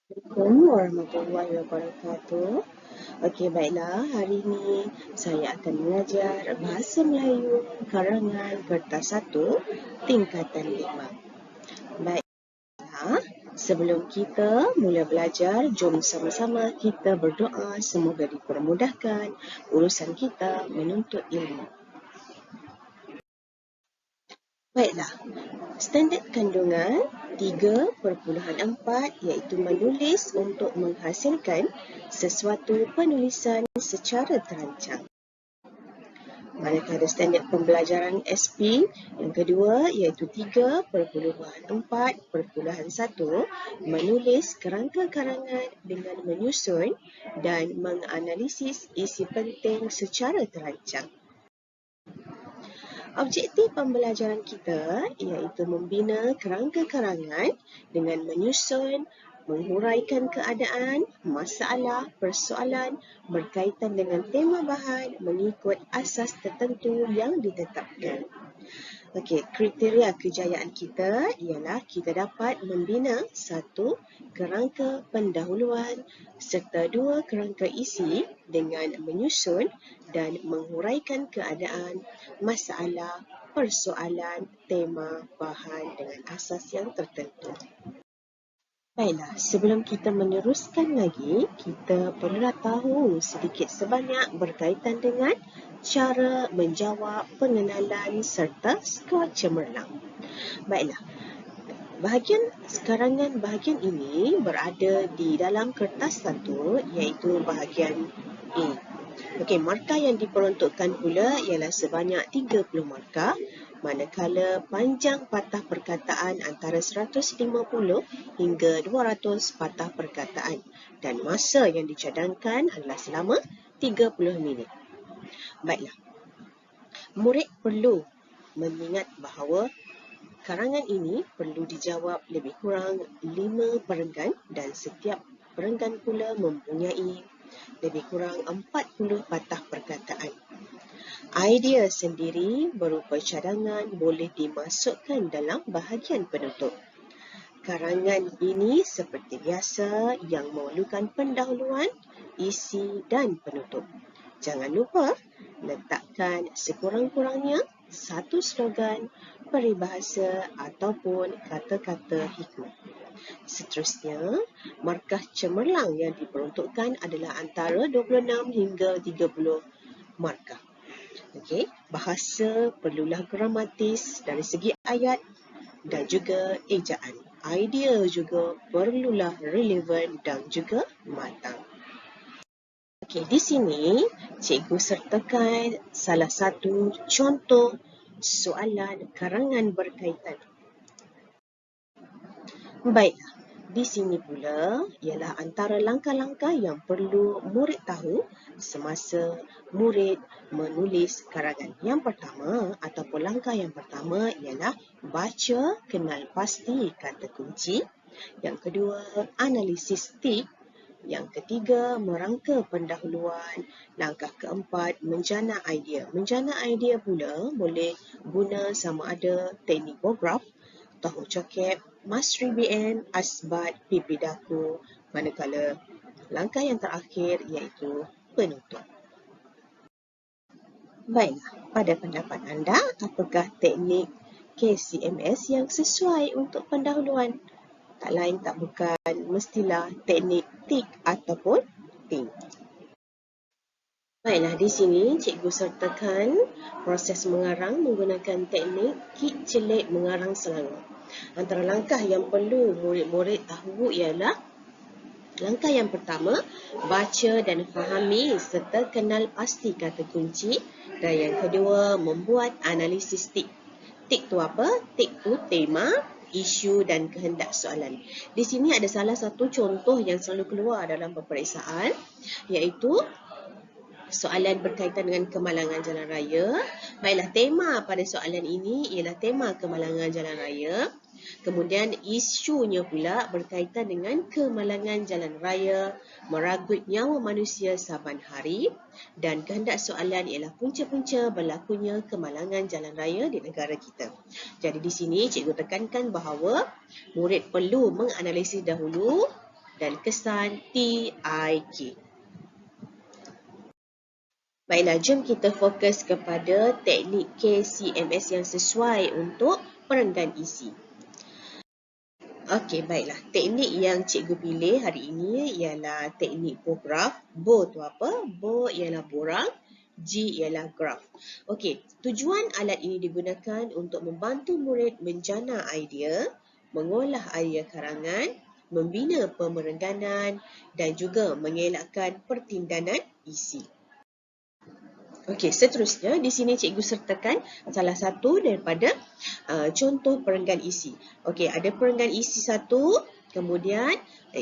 Assalamualaikum warahmatullahi wabarakatuh. Okey, baiklah. Hari ini saya akan mengajar Bahasa Melayu karangan Kertas 1 tingkatan 5. Baiklah, sebelum kita mula belajar, jom sama-sama kita berdoa semoga dipermudahkan urusan kita menuntut ilmu. Baiklah, standard kandungan 3.4 iaitu menulis untuk menghasilkan sesuatu penulisan secara terancang. Manakala standard pembelajaran SP yang kedua iaitu 3.4.1 menulis kerangka karangan dengan menyusun dan menganalisis isi penting secara terancang. Objektif pembelajaran kita iaitu membina kerangka karangan dengan menyusun, menghuraikan keadaan, masalah, persoalan berkaitan dengan tema bahan mengikut asas tertentu yang ditetapkan. Okey, kriteria kejayaan kita ialah kita dapat membina 1. Kerangka pendahuluan serta 2. Kerangka isi dengan menyusun dan menghuraikan keadaan, masalah, persoalan, tema, bahan dengan asas yang tertentu. Baiklah, sebelum kita meneruskan lagi, kita perlulah tahu sedikit sebanyak berkaitan dengan cara menjawab pengenalan serta skor cemerlang. Baiklah, bahagian ini berada di dalam kertas 1 iaitu bahagian A. Okey, markah yang diperuntukkan pula ialah sebanyak 30 markah, manakala panjang patah perkataan antara 150 hingga 200 patah perkataan dan masa yang dicadangkan adalah selama 30 minit. Baiklah, murid perlu mengingat bahawa karangan ini perlu dijawab lebih kurang 5 perenggan dan setiap perenggan pula mempunyai lebih kurang 40 patah perkataan. Idea sendiri berupa cadangan boleh dimasukkan dalam bahagian penutup. Karangan ini seperti biasa yang memerlukan pendahuluan, isi dan penutup. Jangan lupa letakkan sekurang-kurangnya satu slogan, peribahasa ataupun kata-kata hikmat. Seterusnya, markah cemerlang yang diperuntukkan adalah antara 26 hingga 30 markah. Okey, bahasa perlulah gramatis dari segi ayat dan juga ejaan. Idea juga perlulah relevan dan juga matang. Okey, di sini cikgu sertakan salah satu contoh soalan karangan berkaitan. Baiklah, di sini pula ialah antara langkah-langkah yang perlu murid tahu semasa murid menulis karangan. Yang pertama ataupun langkah yang pertama ialah baca kenal pasti kata kunci. Yang kedua, analisis tip. Yang ketiga, merangka pendahuluan. Langkah keempat, menjana idea. Menjana idea pula boleh guna sama ada teknik bograf, tahu cokep, Masri BN, Asbat, pipi daku, manakala langkah yang terakhir iaitu penutup. Baiklah, pada pendapat anda, apakah teknik KCMS yang sesuai untuk pendahuluan? Tak lain tak bukan mestilah teknik tik ataupun ting. Baiklah, di sini cikgu sertakan proses mengarang menggunakan teknik kit celik mengarang selangor. Antara langkah yang perlu murid-murid tahu ialah langkah yang pertama, baca dan fahami serta kenal pasti kata kunci. Dan yang kedua, membuat analisis tik. Tik tu apa? Tik tu tema, isu dan kehendak soalan. Di sini ada salah satu contoh yang selalu keluar dalam peperiksaan, iaitu soalan berkaitan dengan kemalangan jalan raya. Baiklah, tema pada soalan ini ialah tema kemalangan jalan raya. Kemudian isunya pula berkaitan dengan kemalangan jalan raya meragut nyawa manusia saban hari, dan kehendak soalan ialah punca-punca berlakunya kemalangan jalan raya di negara kita. Jadi di sini cikgu tekankan bahawa murid perlu menganalisis dahulu dan kesan TIK. Baiklah, jom kita fokus kepada teknik KCMS yang sesuai untuk perenggan isi. Okey, baiklah. Teknik yang cikgu pilih hari ini ialah teknik Bo-graph. Bo tu apa? Bo ialah borang, G ialah graph. Okey, tujuan alat ini digunakan untuk membantu murid menjana idea, mengolah idea karangan, membina pemerengganan dan juga mengelakkan pertindanan isi. Okey, seterusnya di sini cikgu sertakan salah satu daripada contoh perenggan isi. Okey, ada perenggan isi satu, kemudian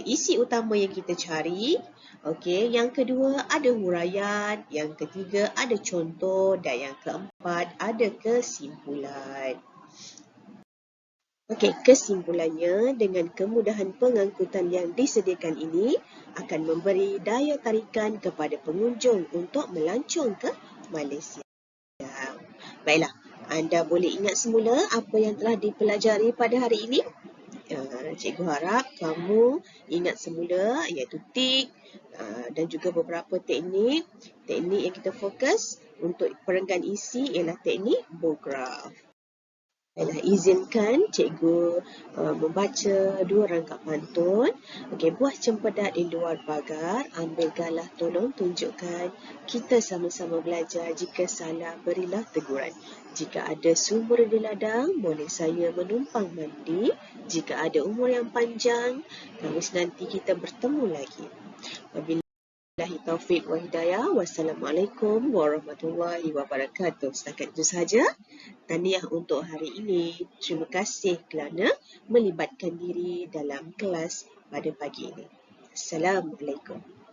isi utama yang kita cari. Okey, yang kedua ada huraian, yang ketiga ada contoh dan yang keempat ada kesimpulan. Okey, kesimpulannya dengan kemudahan pengangkutan yang disediakan ini akan memberi daya tarikan kepada pengunjung untuk melancong ke Malaysia. Baiklah, anda boleh ingat semula apa yang telah dipelajari pada hari ini? Cikgu harap kamu ingat semula iaitu tik dan juga beberapa teknik. Teknik yang kita fokus untuk perenggan isi ialah teknik Bo-graph. Baiklah, izinkan cikgu membaca dua rangkap pantun. Okey, buah cempedak di luar pagar, ambil galah tolong tunjukkan. Kita sama-sama belajar, jika salah berilah teguran. Jika ada sumber di ladang, boleh saya menumpang mandi. Jika ada umur yang panjang, terus nanti kita bertemu lagi. Wabillahi taufiq wa hidayah. Wassalamualaikum warahmatullahi wabarakatuh. Setakat itu sahaja tahniah untuk hari ini. Terima kasih kerana melibatkan diri dalam kelas pada pagi ini. Assalamualaikum.